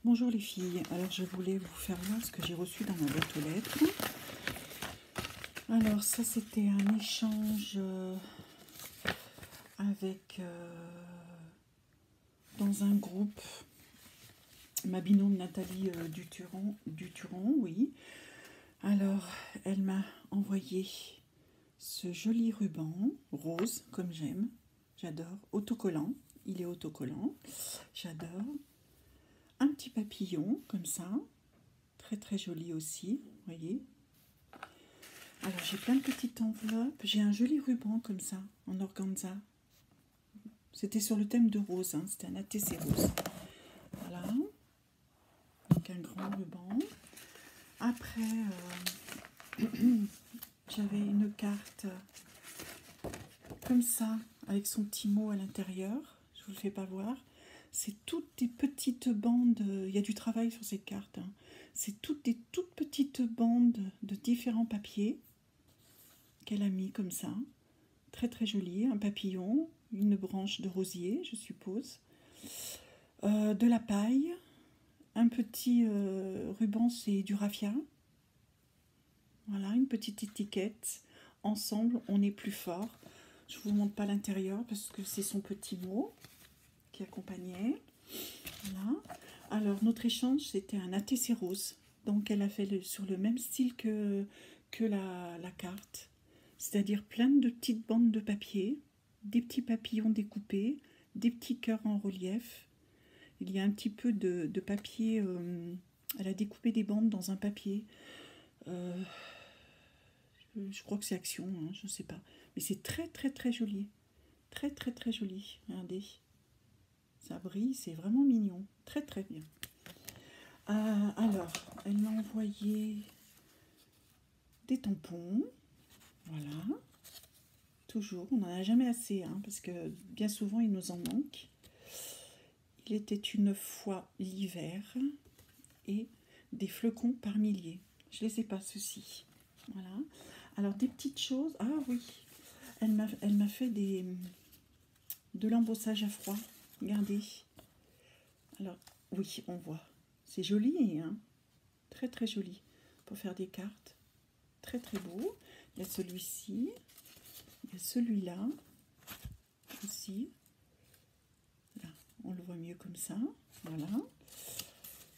Bonjour les filles, alors je voulais vous faire voir ce que j'ai reçu dans ma boîte aux lettres. Alors ça c'était un échange avec dans un groupe ma binôme Nathalie Duturon, oui. Alors elle m'a envoyé ce joli ruban rose comme j'adore, autocollant, il est autocollant, j'adore. Un petit papillon comme ça, très très joli aussi, vous voyez. Alors j'ai plein de petites enveloppes, j'ai un joli ruban comme ça, en organza. C'était sur le thème de rose, hein, c'était un ATC rose. Voilà, donc un grand ruban. Après, j'avais une carte comme ça, avec son petit mot à l'intérieur, je vous le fais pas voir. C'est toutes des petites bandes, il y a du travail sur cette carte, hein. C'est toutes des toutes petites bandes de différents papiers qu'elle a mis comme ça, très très joli, un papillon, une branche de rosier je suppose, de la paille, un petit ruban, c'est du raffia, voilà, une petite étiquette, ensemble on est plus fort. Je vous montre pas l'intérieur parce que c'est son petit mot qui accompagnait. Voilà. Alors notre échange c'était un ATC rose, donc elle a fait sur le même style que la carte, c'est-à-dire plein de petites bandes de papier, des petits papillons découpés, des petits cœurs en relief. Il y a un petit peu de papier, elle a découpé des bandes dans un papier, je crois que c'est Action, hein, je ne sais pas, mais c'est très très très joli, très très très joli, regardez, ça brille, c'est vraiment mignon, très très bien. Alors, elle m'a envoyé des tampons, voilà, toujours, on n'en a jamais assez, hein, parce que bien souvent il nous en manque. Il était une fois l'hiver et des flocons par milliers. Je ne les ai pas, ceux-ci. Voilà. Alors des petites choses. Ah oui, elle m'a fait de l'embossage à froid. Regardez. Alors oui, on voit. C'est joli, hein. Très très joli. Pour faire des cartes. Très très beau. Il y a celui-ci. Il y a celui-là aussi. Là, on le voit mieux comme ça. Voilà.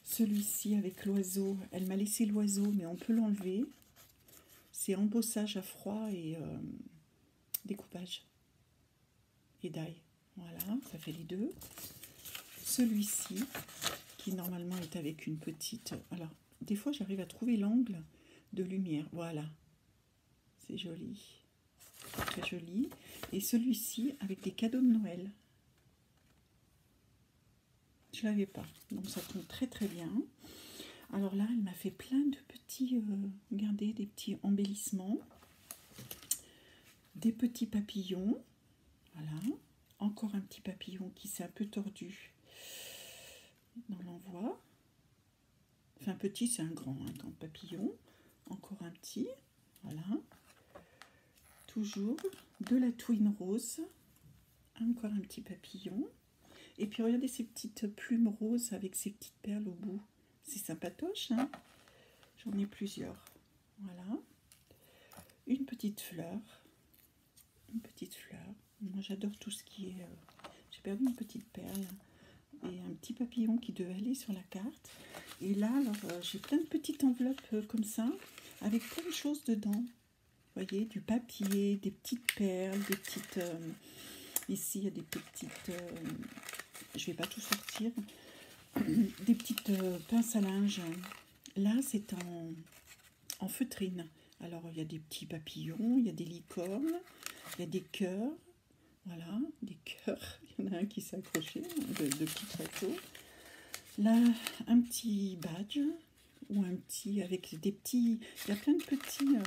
Celui-ci avec l'oiseau. Elle m'a laissé l'oiseau, mais on peut l'enlever. C'est embossage à froid et découpage et die. Voilà, ça fait les deux. Celui-ci, qui normalement est avec une petite... Alors, des fois, j'arrive à trouver l'angle de lumière. Voilà. C'est joli. Très joli. Et celui-ci, avec des cadeaux de Noël. Je ne l'avais pas. Donc, ça tombe très très bien. Alors là, elle m'a fait plein de petits... regardez, des petits embellissements. Des petits papillons. Voilà. Encore un petit papillon qui s'est un peu tordu dans l'envoi. Enfin, petit, c'est un grand papillon. Encore un petit. Voilà. Toujours de la twin rose. Encore un petit papillon. Et puis, regardez ces petites plumes roses avec ces petites perles au bout. C'est sympatoche, hein? J'en ai plusieurs. Voilà. Une petite fleur. Une petite fleur. Moi, j'adore tout ce qui est... J'ai perdu une petite perle. Et un petit papillon qui devait aller sur la carte. Et là, alors, j'ai plein de petites enveloppes comme ça, avec plein de choses dedans. Vous voyez, du papier, des petites perles, des petites... ici, il y a des petites... je ne vais pas tout sortir. Des petites pinces à linge. Là, c'est en feutrine. Alors, il y a des petits papillons, il y a des licornes, il y a des cœurs. Voilà, des cœurs. Il y en a un qui s'est accroché, de petits oiseaux. Là, un petit badge, ou un petit, avec des petits... Il y a plein de petits...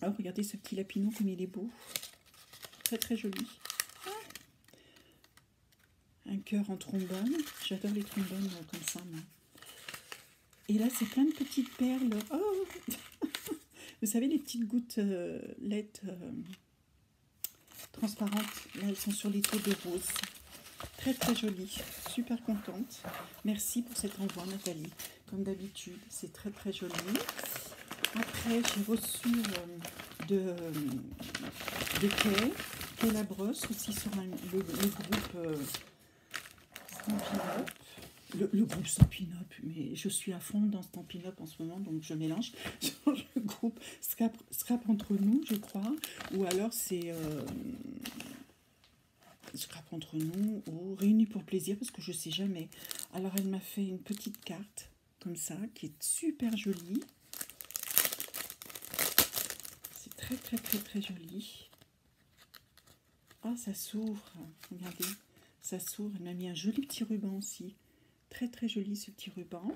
Oh, regardez ce petit lapinou, comme il est beau. Très, très joli. Un cœur en trombone. J'adore les trombones comme ça, moi. Et là, c'est plein de petites perles. Oh vous savez, les petites gouttes LED transparentes. Là, elles sont sur les taux de rose. Très très joli, super contente. Merci pour cet envoi Nathalie. Comme d'habitude, c'est très très joli. Après, j'ai reçu de Kay la brosse aussi sur le groupe Stampin' Up. Le groupe Stampin' Up, mais je suis à fond dans Stampin' Up en ce moment, donc je mélange. Le groupe Scrap entre nous, je crois, ou alors c'est Scrap entre nous ou Réunis pour plaisir, parce que je sais jamais. Alors elle m'a fait une petite carte comme ça, qui est super jolie. C'est très très très très joli. Ah, ça s'ouvre, regardez, ça s'ouvre. Elle m'a mis un joli petit ruban aussi. Très très joli ce petit ruban.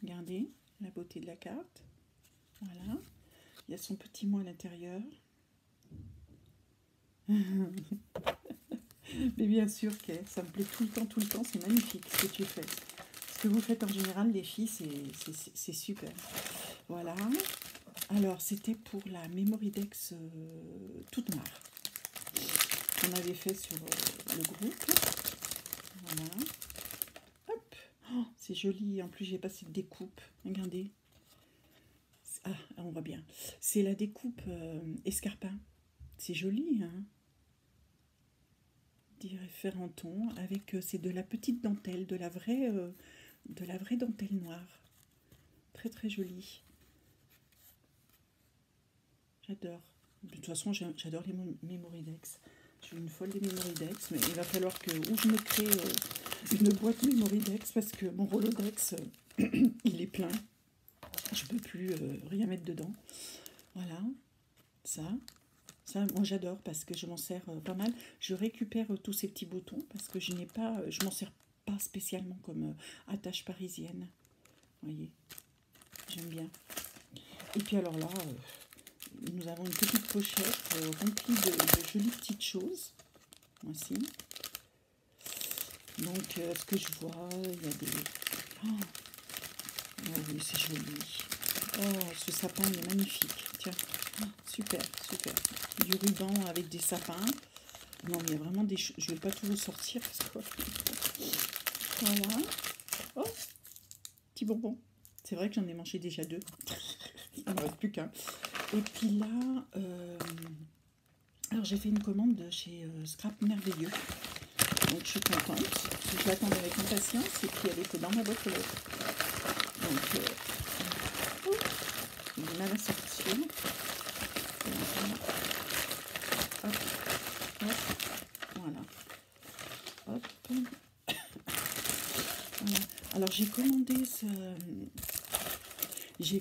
Regardez la beauté de la carte. Voilà. Il y a son petit mot à l'intérieur. Mais bien sûr que ça me plaît tout le temps. C'est magnifique ce que tu fais. Ce que vous faites en général, les filles, c'est super. Voilà. Alors, c'était pour la Mémoridex toute noire. On avait fait sur le groupe. Voilà. Hop. Oh, c'est joli. En plus, j'ai passé de découpe. Regardez. Ah, on voit bien. C'est la découpe escarpin. C'est joli, hein. Des référentons avec c'est de la petite dentelle, de la vraie dentelle noire. Très très jolie. J'adore. De toute façon, j'adore les Mémoridex. Je suis une folle des Mémoridex, mais il va falloir que ou je me crée une boîte Mémoridex parce que mon Rolodex il est plein. Je peux plus rien mettre dedans. Voilà, ça, moi j'adore parce que je m'en sers pas mal. Je récupère tous ces petits boutons parce que je m'en sers pas spécialement comme attache parisienne. Vous voyez, j'aime bien. Et puis alors là, nous avons une petite pochette remplie de jolies petites choses. Voici. Donc, ce que je vois, il y a des... Oh oui, c'est joli. Oh, ce sapin, il est magnifique. Tiens, oh, super. Du ruban avec des sapins. Non, mais il y a vraiment des choses... Je ne vais pas tout vous sortir. Parce que... Voilà. Oh, petit bonbon. C'est vrai que j'en ai mangé déjà 2. Il ne me reste plus qu'un. Et puis là, alors j'ai fait une commande de chez Scrap Merveilleux. Donc je suis contente. Je l'attendais avec impatience et puis elle était dans ma boîte aux lettres. Donc, il est mal à sortir. Hop, hop, voilà. Hop. Voilà. Alors j'ai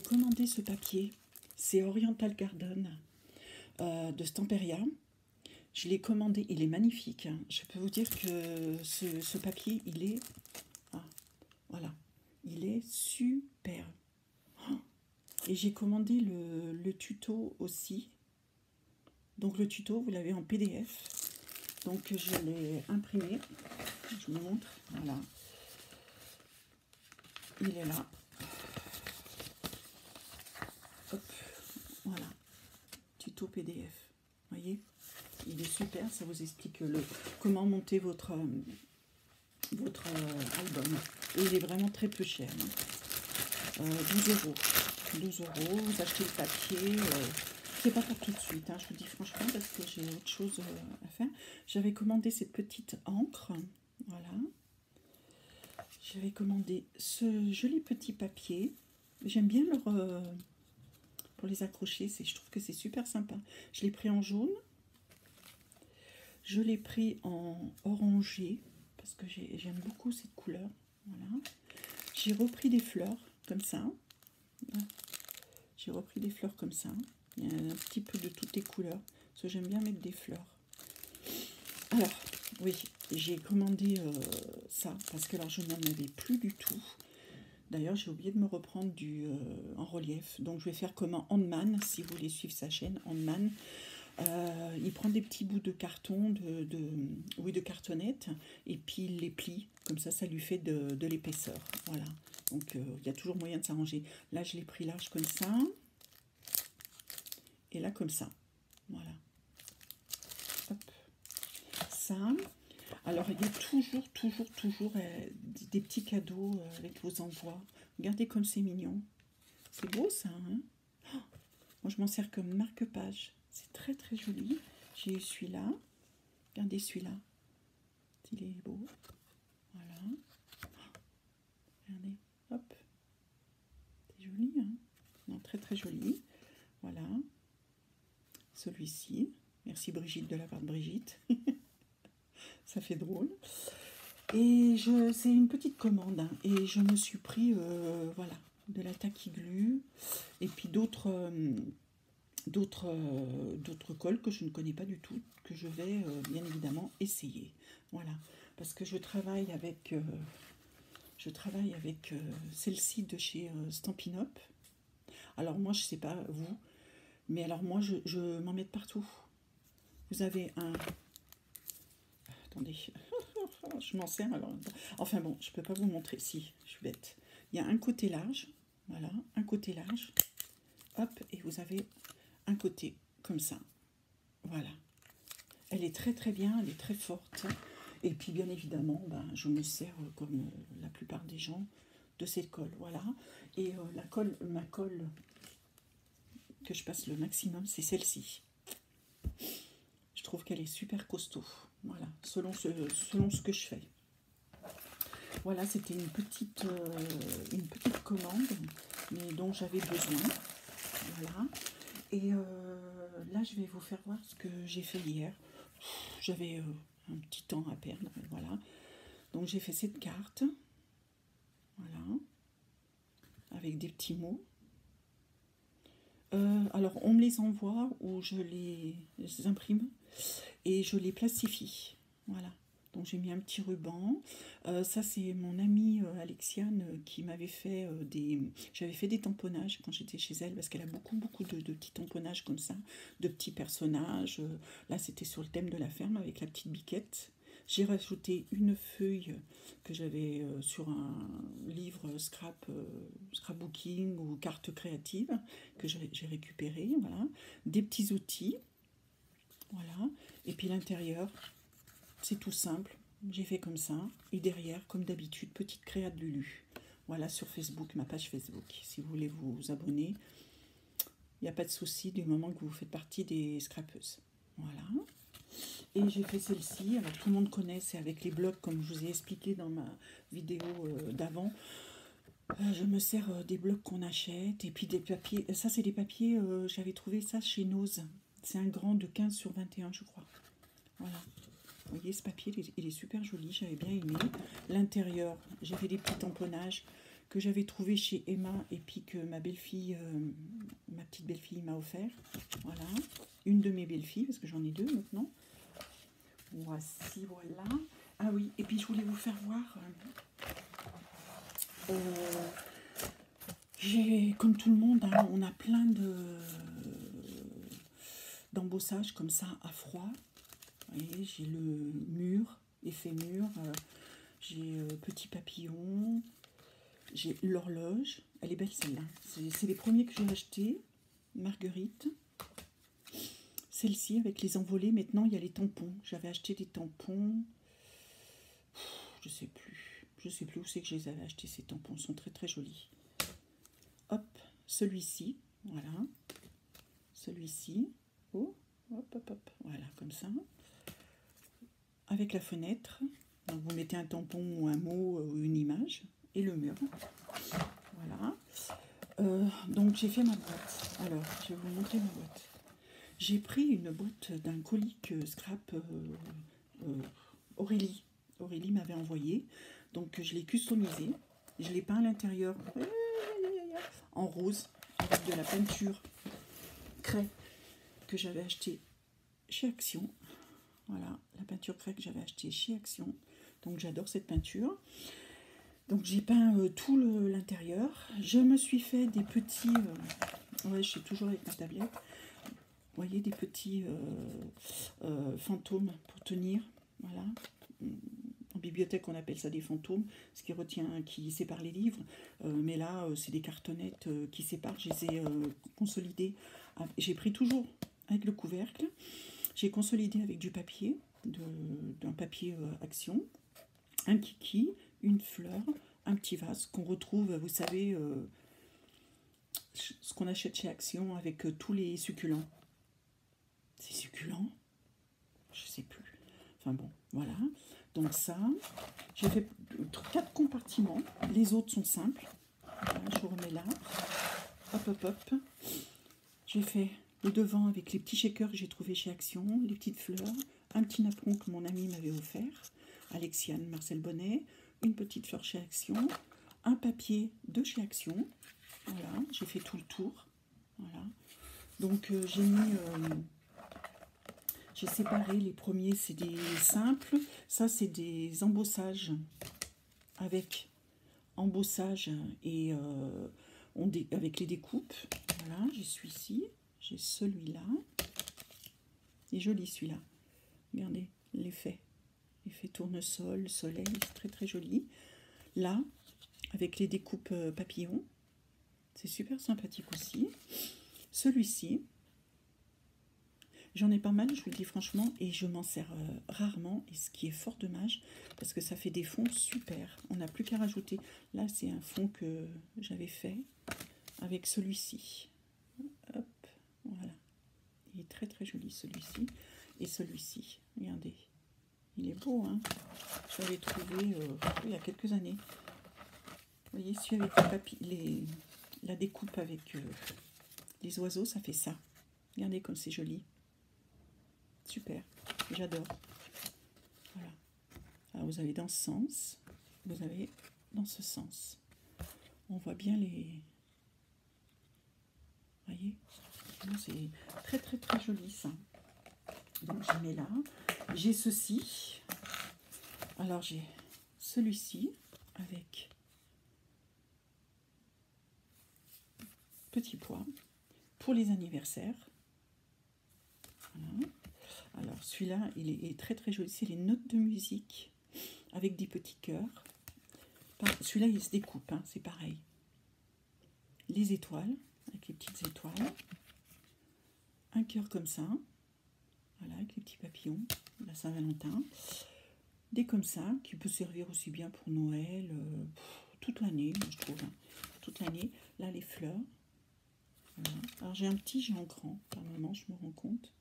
commandé ce papier. C'est Oriental Garden de Stamperia. Je l'ai commandé, il est magnifique. Je peux vous dire que ce papier, il est... Ah, voilà, il est super. Oh, et j'ai commandé le tuto aussi. Donc le tuto, vous l'avez en PDF. Donc je l'ai imprimé. Je vous montre, voilà. Il est là. Hop, voilà. Tuto PDF. Vous voyez ? Il est super, ça vous explique comment monter votre album. Et il est vraiment très peu cher. 12 euros. 12 euros, vous achetez le papier. C'est pas pour tout de suite, hein, je vous dis franchement, parce que j'ai autre chose à faire. J'avais commandé cette petite encre. Voilà. J'avais commandé ce joli petit papier. J'aime bien pour les accrocher, je trouve que c'est super sympa. Je l'ai pris en jaune. Je l'ai pris en orangé, parce que j'aime beaucoup cette couleur. Voilà. J'ai repris des fleurs, comme ça. J'ai repris des fleurs comme ça. Il y a un petit peu de toutes les couleurs, parce que j'aime bien mettre des fleurs. Alors, oui, j'ai commandé ça, parce que alors je n'en avais plus du tout. D'ailleurs, j'ai oublié de me reprendre en relief. Donc, je vais faire comme un Handman, si vous voulez suivre sa chaîne, Handman. Il prend des petits bouts de carton, de cartonnette, et puis il les plie, comme ça lui fait de l'épaisseur. Voilà, donc il y a toujours moyen de s'arranger. Là, je l'ai pris large comme ça, et là comme ça. Voilà. Hop. Ça. Alors, il y a toujours des petits cadeaux avec vos envois. Regardez comme c'est mignon. C'est beau ça, hein? Moi, je m'en sers comme marque-page. C'est très joli. J'ai eu celui-là. Regardez celui-là. Il est beau. Voilà. Regardez. Hop. C'est joli, hein? Non, très joli. Voilà. Celui-ci. Merci Brigitte de la part de Brigitte. Ça fait drôle. Et c'est une petite commande, hein, et je me suis pris voilà, de la taquiglu et puis d'autres cols que je ne connais pas du tout, que je vais bien évidemment essayer. Voilà, parce que je travaille avec celle-ci de chez Stampin' Up. Alors moi, je sais pas vous, mais alors moi, je m'en mets partout. Vous avez un... Attendez, je m'en sers alors. Enfin bon, je peux pas vous montrer. Si, je suis bête. Il y a un côté large, voilà, un côté large. Hop, et vous avez un côté comme ça. Voilà. Elle est très bien, elle est très forte. Et puis bien évidemment, ben, je me sers comme la plupart des gens de cette colle. Voilà. Et ma colle que je passe le maximum, c'est celle-ci. Je trouve qu'elle est super costaud. Voilà, selon ce que je fais. Voilà, c'était une petite commande, mais dont j'avais besoin. Voilà. Et là, je vais vous faire voir ce que j'ai fait hier. J'avais un petit temps à perdre. Voilà. Donc, j'ai fait cette carte. Voilà. Avec des petits mots. Alors, on me les envoie ou je les imprime et je les plastifie. Voilà. Donc j'ai mis un petit ruban. Ça c'est mon amie Alexiane qui m'avait fait j'avais fait des tamponnages quand j'étais chez elle parce qu'elle a beaucoup de petits tamponnages comme ça, de petits personnages. Là c'était sur le thème de la ferme avec la petite biquette. J'ai rajouté une feuille que j'avais sur un livre scrapbooking ou carte créative que j'ai récupéré. Voilà. Des petits outils. Voilà. Et puis l'intérieur, c'est tout simple. J'ai fait comme ça. Et derrière, comme d'habitude, petite créa de Lulu. Voilà, sur Facebook, ma page Facebook. Si vous voulez vous abonner, il n'y a pas de souci du moment que vous faites partie des scrapeuses. Voilà. Et j'ai fait celle-ci. Alors, tout le monde connaît, c'est avec les blocs, comme je vous ai expliqué dans ma vidéo d'avant. Je me sers des blocs qu'on achète. Et puis des papiers. Ça, c'est des papiers, j'avais trouvé ça chez Nose. C'est un grand de 15 sur 21, je crois. Voilà. Vous voyez, ce papier, il est super joli, j'avais bien aimé. L'intérieur, j'ai fait des petits tamponnages que j'avais trouvé chez Emma et puis que ma belle-fille, ma petite belle-fille m'a offert. Voilà, une de mes belles-filles, parce que j'en ai deux maintenant. Voici, voilà. Ah oui, et puis je voulais vous faire voir... comme tout le monde, hein, on a plein d'embossages comme ça à froid. Vous voyez, j'ai le mur, effet mur, j'ai petit papillon, j'ai l'horloge. Elle est belle celle-là. C'est les premiers que j'ai achetés. Marguerite. Celle-ci avec les envolées. Maintenant, il y a les tampons. J'avais acheté des tampons. Je sais plus. Je sais plus où c'est que je les avais achetés, ces tampons. Ils sont très jolis. Hop, celui-ci. Voilà. Celui-ci. Oh, hop. Voilà, comme ça. Avec la fenêtre. Donc vous mettez un tampon ou un mot ou une image. Et le mur. Voilà. Donc j'ai fait ma boîte. Alors, je vais vous montrer ma boîte. J'ai pris une boîte d'un colis que Scrap Aurélie. Aurélie m'avait envoyé. Donc je l'ai customisé. Je l'ai peint à l'intérieur en rose avec de la peinture craie que j'avais acheté chez Action. Voilà, la peinture craie que j'avais acheté chez Action. Donc j'adore cette peinture. Donc j'ai peint tout l'intérieur. Je me suis fait des petits... ouais, je suis toujours avec ma tablette. Vous voyez, des petits fantômes pour tenir. Voilà. En bibliothèque, on appelle ça des fantômes, ce qui sépare les livres. Mais là, c'est des cartonnettes qui séparent. Je les ai consolidées. J'ai pris toujours avec le couvercle. J'ai consolidé avec du papier. d'un papier Action, un kiki, une fleur, un petit vase qu'on retrouve, vous savez, ce qu'on achète chez Action avec tous les succulents. C'est succulent? Je sais plus. Enfin bon, voilà. Donc ça, j'ai fait 4 compartiments. Les autres sont simples. Voilà, je remets là. Hop, hop, hop. J'ai fait le devant avec les petits shakers que j'ai trouvés chez Action, les petites fleurs, un petit napperon que mon ami m'avait offert, Alexiane Marcel Bonnet, une petite fleur chez Action, un papier de chez Action. Voilà, j'ai fait tout le tour. Voilà. Donc j'ai mis... j'ai séparé les premiers, c'est des simples. Ça, c'est des embossages avec embossage et avec les découpes. Voilà, j'ai celui-ci, j'ai celui-là. Il est joli celui-là. Regardez l'effet. L'effet tournesol, soleil, c'est très très joli. Là, avec les découpes papillons. C'est super sympathique aussi. Celui-ci. J'en ai pas mal, je vous le dis franchement, et je m'en sers rarement, et ce qui est fort dommage, parce que ça fait des fonds super. On n'a plus qu'à rajouter. Là, c'est un fond que j'avais fait avec celui-ci. Hop, voilà. Il est très très joli celui-ci. Et celui-ci, regardez. Il est beau, hein. Je l'avais trouvé il y a quelques années. Vous voyez, celui avec la découpe avec les oiseaux, ça fait ça. Regardez comme c'est joli. Super, j'adore. Voilà. Alors vous avez dans ce sens, vous avez dans ce sens. On voit bien les... Vous voyez, c'est très très très joli ça. Donc je mets là. J'ai ceci. Alors j'ai celui-ci avec petit pois pour les anniversaires. Voilà. Alors celui-là, il est très très joli. C'est les notes de musique avec des petits cœurs. Celui-là, il se découpe, hein, c'est pareil. Les étoiles, avec les petites étoiles. Un cœur comme ça. Voilà, avec les petits papillons. La Saint-Valentin. Des comme ça, qui peut servir aussi bien pour Noël, toute l'année, je trouve. Hein, toute l'année. Là, les fleurs. Voilà. Alors j'ai un petit, j'ai un grand. Par moment, je me rends compte.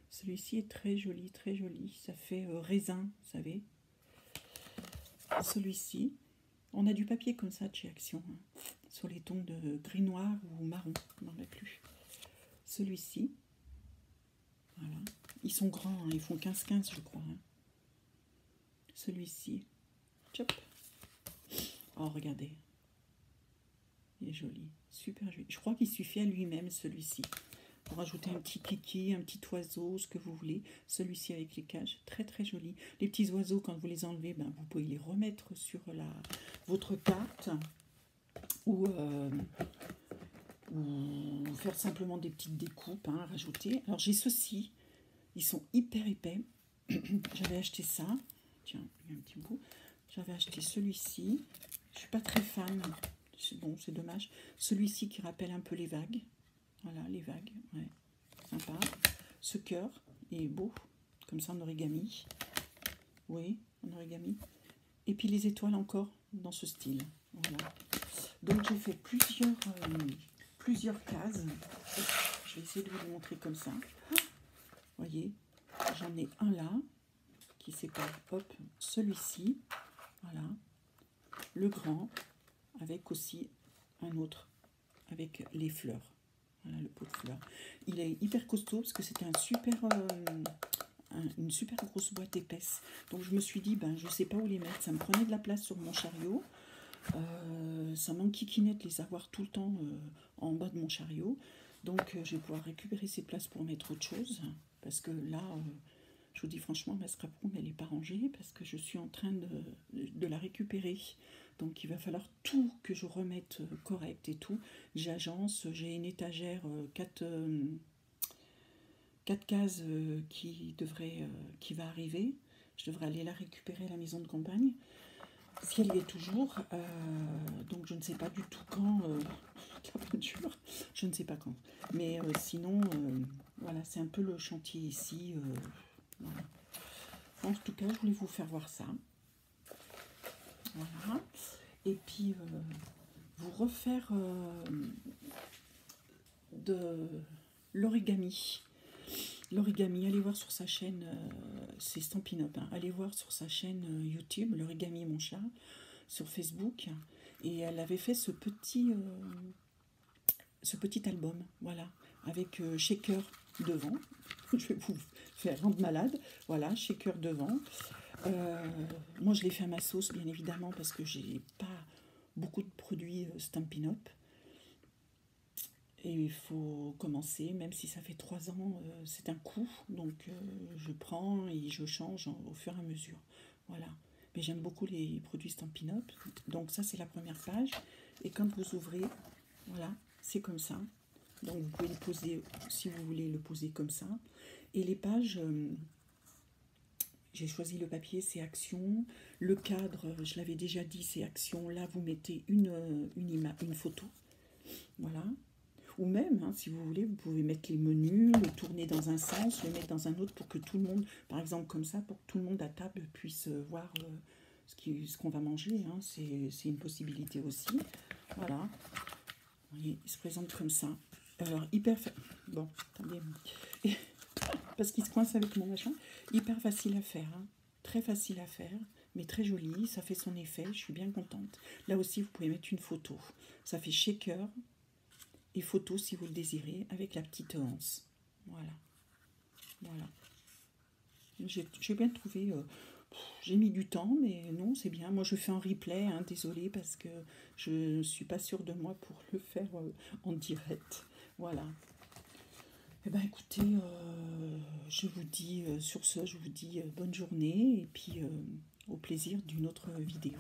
Celui-ci est très joli, très joli. Ça fait raisin, vous savez. Celui-ci, on a du papier comme ça de chez Action, hein, sur les tons de gris noir ou marron, on n'en a plus. Celui-ci, voilà. Ils sont grands, hein, ils font 15-15 je crois. Hein. Celui-ci, tchop. Oh, regardez. Il est joli, super joli. Je crois qu'il suffit à lui-même celui-ci. Pour rajouter un petit kiki, un petit oiseau, ce que vous voulez. Celui-ci avec les cages, très très joli. Les petits oiseaux, quand vous les enlevez, ben, vous pouvez les remettre sur votre carte ou faire simplement des petites découpes, hein, rajouter. Alors j'ai ceux-ci, ils sont hyper épais. J'avais acheté ça. Tiens, il y a un petit bout. J'avais acheté celui-ci. Je suis pas très fan. Bon, c'est dommage. Celui-ci qui rappelle un peu les vagues. Voilà, les vagues, ouais, sympa. Ce cœur, il est beau, comme ça en origami. Oui, en origami. Et puis les étoiles encore, dans ce style. Voilà. Donc j'ai fait plusieurs cases. Je vais essayer de vous les montrer comme ça. Vous voyez, j'en ai un là, qui sépare, hop, celui-ci. Voilà. Le grand, avec aussi un autre, avec les fleurs. Voilà le pot de fleurs. Il est hyper costaud parce que c'était une super grosse boîte épaisse. Donc je me suis dit, ben, je ne sais pas où les mettre. Ça me prenait de la place sur mon chariot. Ça m'enquiquinait de les avoir tout le temps en bas de mon chariot. Donc je vais pouvoir récupérer ces places pour mettre autre chose. Parce que là, je vous dis franchement, ma scrap room, elle n'est pas rangée parce que je suis en train de la récupérer. Donc il va falloir tout que je remette correct et tout. J'agence, j'ai une étagère, 4 cases qui va arriver. Je devrais aller la récupérer à la maison de campagne. Si elle y est toujours, donc je ne sais pas du tout quand, la peinture, je ne sais pas quand. Mais sinon, voilà, c'est un peu le chantier ici. Voilà. En tout cas, je voulais vous faire voir ça. Voilà. Et puis, vous refaire de l'origami. L'origami, allez voir sur sa chaîne, c'est Stampin' Up, hein. Allez voir sur sa chaîne YouTube, l'origami mon chat, sur Facebook. Et elle avait fait ce petit album, voilà, avec shaker devant. Je vais vous faire rendre malade. Voilà, shaker devant. Moi, je l'ai fait à ma sauce, bien évidemment, parce que j'ai pas beaucoup de produits Stampin' Up. Et il faut commencer, même si ça fait 3 ans, c'est un coût. Donc, je prends et je change au fur et à mesure. Voilà. Mais j'aime beaucoup les produits Stampin' Up. Donc, ça, c'est la première page. Et quand vous ouvrez, voilà, c'est comme ça. Donc, vous pouvez le poser, si vous voulez le poser comme ça. Et les pages, j'ai choisi le papier, c'est Action. Le cadre, je l'avais déjà dit, c'est Action. Là, vous mettez une photo. Voilà. Ou même, hein, si vous voulez, vous pouvez mettre les menus, le tourner dans un sens, le mettre dans un autre pour que tout le monde, par exemple comme ça, pour que tout le monde à table puisse voir ce qu'on va manger. Hein. C'est une possibilité aussi. Voilà. Vous voyez, il se présente comme ça. Alors, bon, attendez. Parce qu'il se coince avec mon machin. Hyper facile à faire. Hein. Très facile à faire, mais très joli. Ça fait son effet. Je suis bien contente. Là aussi, vous pouvez mettre une photo. Ça fait shaker et photo si vous le désirez avec la petite anse. Voilà. Voilà. J'ai bien trouvé. J'ai mis du temps, mais non, c'est bien. Moi, je fais un replay, hein, désolée, parce que je ne suis pas sûre de moi pour le faire en direct. Voilà. Eh bien, écoutez, je vous dis, sur ce, je vous dis bonne journée, et puis au plaisir d'une autre vidéo.